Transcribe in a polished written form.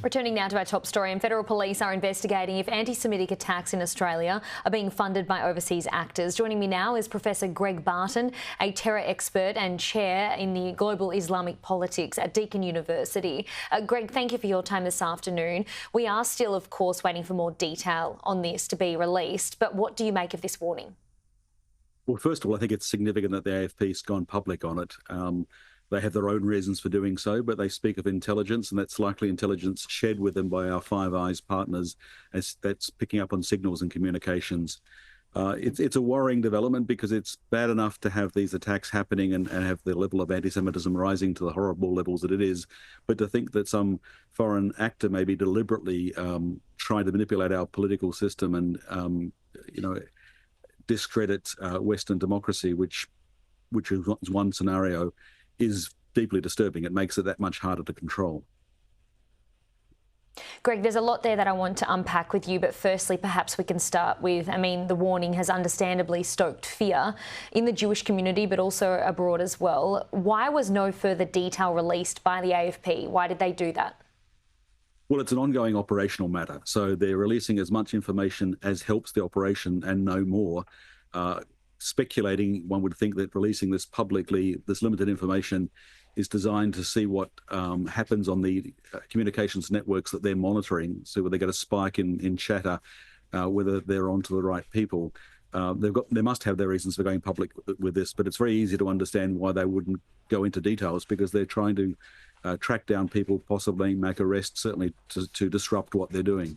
Returning now to our top story, and federal police are investigating if anti-Semitic attacks in Australia are being funded by overseas actors. Joining me now is Professor Greg Barton, a terror expert and chair in the Global Islamic Politics at Deakin University. Greg, thank you for your time this afternoon. We are still, of course, waiting for more detail on this to be released, but what do you make of this warning? Well, first of all, I think it's significant that the AFP's gone public on it. They have their own reasons for doing so, but they speak of intelligence, and that's likely intelligence shared with them by our Five Eyes partners, as that's picking up on signals and communications. It's a worrying development because it's bad enough to have these attacks happening and have the level of anti-Semitism rising to the horrible levels that it is, but to think that some foreign actor may be deliberately trying to manipulate our political system and, discredit Western democracy, which is one scenario, is deeply disturbing. It makes it that much harder to control. Greg, there's a lot there that I want to unpack with you, but firstly, perhaps we can start with, the warning has understandably stoked fear in the Jewish community, but also abroad as well. Why was no further detail released by the AFP? Why did they do that? Well, it's an ongoing operational matter. So they're releasing as much information as helps the operation and no more. Speculating, one would think that releasing this publicly, this limited information, is designed to see what happens on the communications networks that they're monitoring, so whether they get a spike in chatter, whether they're onto the right people. They must have their reasons for going public with this, but it's very easy to understand why they wouldn't go into details, because they're trying to track down people, possibly make arrests, certainly to disrupt what they're doing.